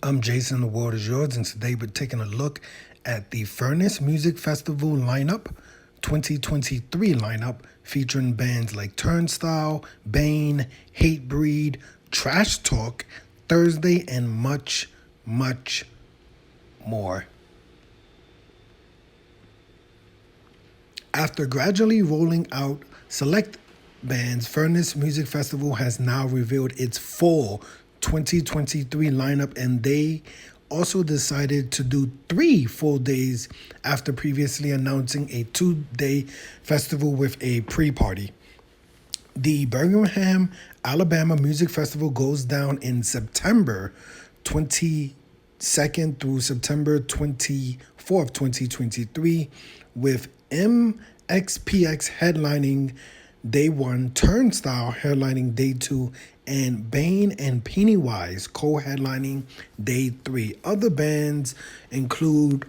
I'm Jason, the world is yours, and today we're taking a look at the Furnace Music Festival lineup, 2023 lineup, featuring bands like Turnstile, Bane, Hatebreed, Trash Talk, Thursday, and much, much more. After gradually rolling out select bands, Furnace Music Festival has now revealed its full 2023 lineup, and they also decided to do 3 full days after previously announcing a 2-day festival with a pre-party. The Birmingham, Alabama Music Festival goes down in September 22nd through September 24th, 2023, with MXPX headlining Day 1, Turnstile headlining Day 2, and Bane and Pennywise co-headlining Day 3. Other bands include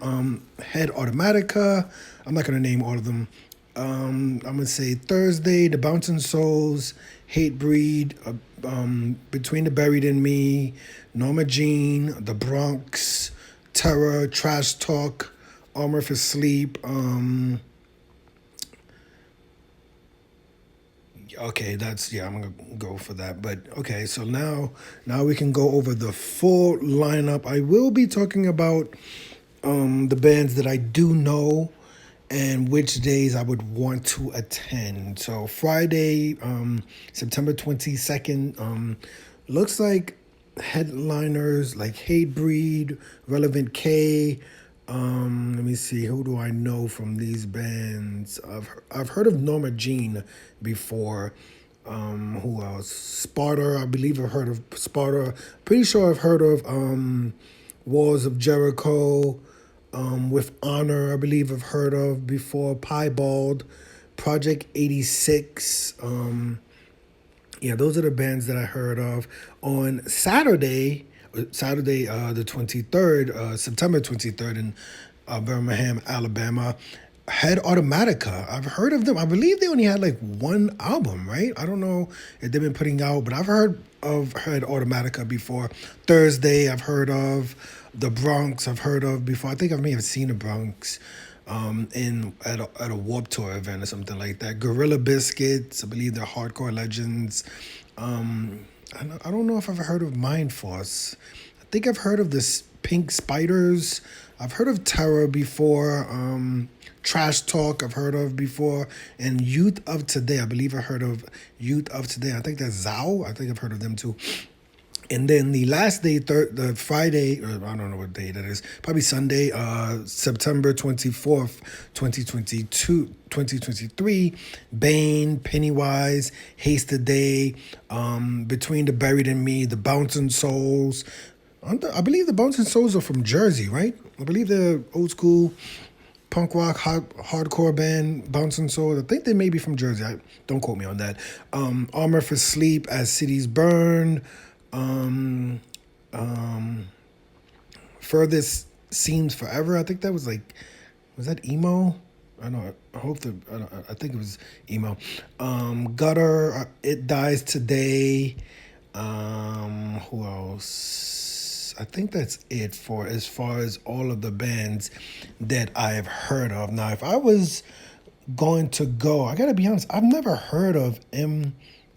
Head Automatica. I'm not going to name all of them. I'm going to say Thursday, The Bouncing Souls, Hatebreed, Between the Buried and Me, Norma Jean, The Bronx, Terror, Trash Talk, Armor for Sleep. Okay, I'm gonna go for that. But okay, so now we can go over the full lineup. I will be talking about the bands that I do know and which days I would want to attend. So Friday, September 22nd, looks like headliners like Hatebreed, Relevant K. Let me see. Who do I know from these bands? I've heard of Norma Jean before. Who else? Sparta. I believe I've heard of Sparta. Pretty sure I've heard of Walls of Jericho. With Honor, I believe I've heard of before. Piebald, Project 86. Yeah, those are the bands that I heard of. On Saturday, the 23rd, September 23rd in Birmingham, Alabama, Head Automatica. I've heard of them. I believe they only had like one album, right? I don't know if they've been putting out, but I've heard of Head Automatica before. Thursday, I've heard of The Bronx. I've heard of before. I think I may have seen The Bronx at a Warped Tour event or something like that. Gorilla Biscuits. I believe they're hardcore legends. I don't know if I've heard of Mind Force. I think I've heard of this Pink Spiders. I've heard of Terror before. Trash Talk I've heard of before. And Youth of Today. I believe I heard of Youth of Today. I think that's Zao. I think I've heard of them too. And then the last day, the Friday, or I don't know what day that is, probably Sunday, September 24th, 2023, Bane, Pennywise, Haste the Day, Between the Buried and Me, The Bouncing Souls. I believe the Bouncing Souls are from Jersey, right? I believe they're old school punk rock, hardcore band, Bouncing Souls. I think they may be from Jersey. Don't quote me on that. Armor for Sleep, As Cities Burn. Furthest Seems Forever. I think that was that emo? I know. I think it was emo. Gutter. It Dies Today. Who else? I think that's it for as far as all of the bands that I've heard of. Now, if I was going to go, I gotta be honest. I've never heard of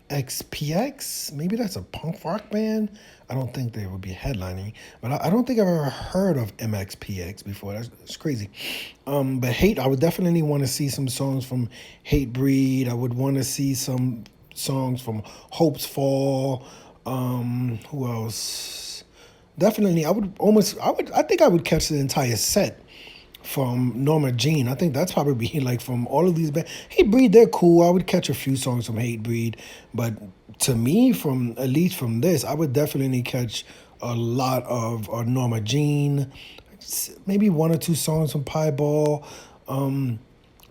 XPX, maybe that's a punk rock band. I don't think they would be headlining, but I don't think I've ever heard of MXPX before. That's crazy. But I would definitely want to see some songs from Hatebreed. I would want to see some songs from Hope's Fall. Who else? Definitely, I think I would catch the entire set from Norma Jean. I think that's probably like from all of these bands. Hatebreed, they're cool. I would catch a few songs from Hatebreed, but to me, at least from this, I would definitely catch a lot of Norma Jean, maybe 1 or 2 songs from Piebald.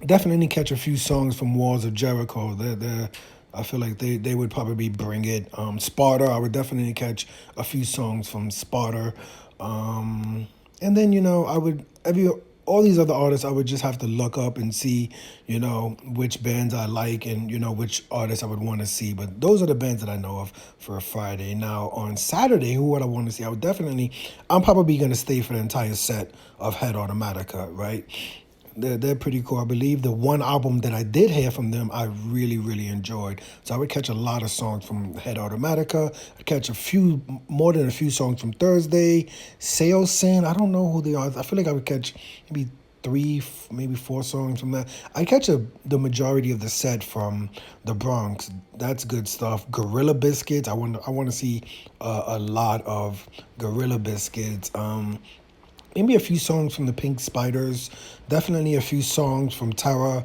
Definitely catch a few songs from Walls of Jericho. I feel like they would probably bring it. Sparta, I would definitely catch a few songs from Sparta. And then, I would all these other artists, I would just have to look up and see, which bands I like and, which artists I would want to see. But those are the bands that I know of for a Friday. Now, on Saturday, who would I want to see? I'm probably going to stay for the entire set of Head Automatica, right? They're pretty cool. I believe the one album that I did hear from them, I really, really enjoyed. So I would catch a lot of songs from Head Automatica. I'd catch more than a few songs from Thursday. Sin, I don't know who they are. I feel like I would catch maybe three, maybe four songs from that. I catch the majority of the set from the Bronx. That's good stuff. Gorilla Biscuits. I want to see a lot of Gorilla Biscuits. Maybe a few songs from the Pink Spiders. Definitely a few songs from Terra.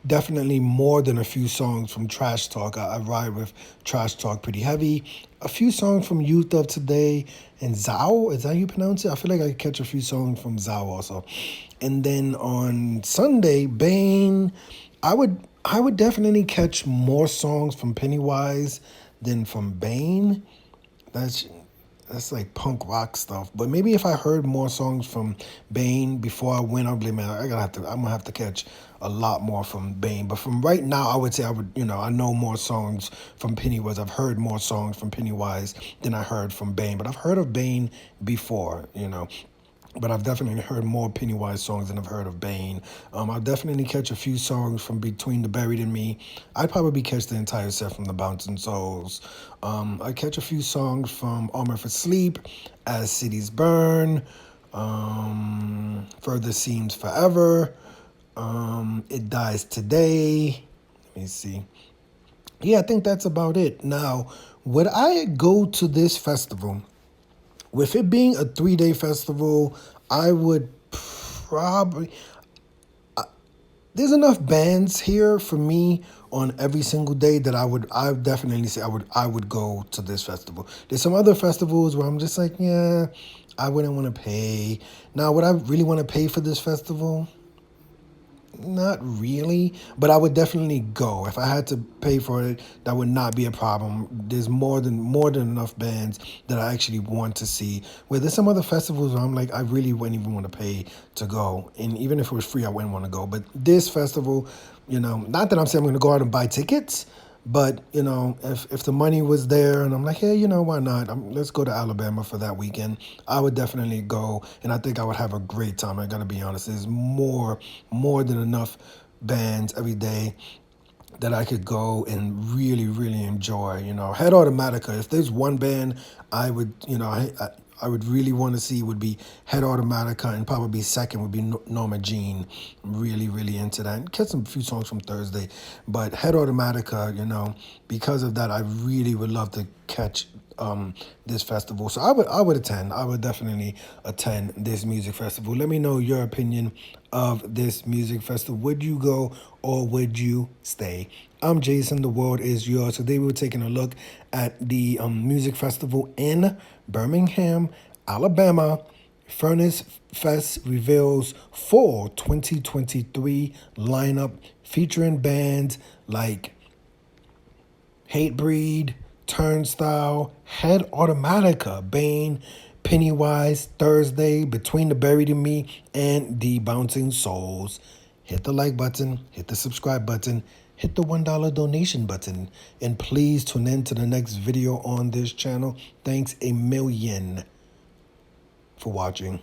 Definitely more than a few songs from Trash Talk. I ride with Trash Talk pretty heavy. A few songs from Youth of Today and Zao. Is that how you pronounce it? I feel like I catch a few songs from Zao also. And then on Sunday, Bane. I would definitely catch more songs from Pennywise than from Bane. That's like punk rock stuff. But maybe if I heard more songs from Bane before I went, I'd be like, man, I'm gonna have to catch a lot more from Bane. But from right now, I would say I know more songs from Pennywise. I've heard more songs from Pennywise than I heard from Bane. But I've heard of Bane before, But I've definitely heard more Pennywise songs than I've heard of Bane. I'll definitely catch a few songs from Between the Buried and Me. I'd probably catch the entire set from the Bouncing Souls. I catch a few songs from Armor for Sleep, As Cities Burn, Further Seems Forever, It Dies Today. Let me see. Yeah, I think that's about it. Now, would I go to this festival? With it being a 3-day festival, I would probably... there's enough bands here for me on every single day that I would definitely say I would go to this festival. There's some other festivals where I'm just like, yeah, I wouldn't want to pay. Now, would I really want to pay for this festival? Not really, but I would definitely go. If I had to pay for it, that would not be a problem. There's more than enough bands that I actually want to see. Where there's some other festivals where I'm like, I really wouldn't even want to pay to go. And even if it was free, I wouldn't want to go. But this festival, not that I'm saying I'm going to go out and buy tickets, but, if the money was there and I'm like, hey, why not? Let's go to Alabama for that weekend. I would definitely go, and I think I would have a great time. I got to be honest. There's more than enough bands every day that I could go and really, really enjoy. Head Automatica. If there's one band I would, I would really want to see would be Head Automatica, and probably second would be Norma Jean. I'm really, really into that. And catch a few songs from Thursday. But Head Automatica, because of that, I really would love to catch this festival. So I would attend. I would definitely attend this music festival. Let me know your opinion of this music festival. Would you go or would you stay? I'm Jason. The world is yours. Today we were taking a look at the music festival in Birmingham, Alabama. Furnace Fest reveals fall 2023 lineup featuring bands like Hatebreed, Turnstile, Head Automatica, Bane, Pennywise, Thursday, Between the Buried and Me, and The Bouncing Souls. Hit the like button, hit the subscribe button, hit the $1 donation button, and please tune in to the next video on this channel. Thanks a million for watching.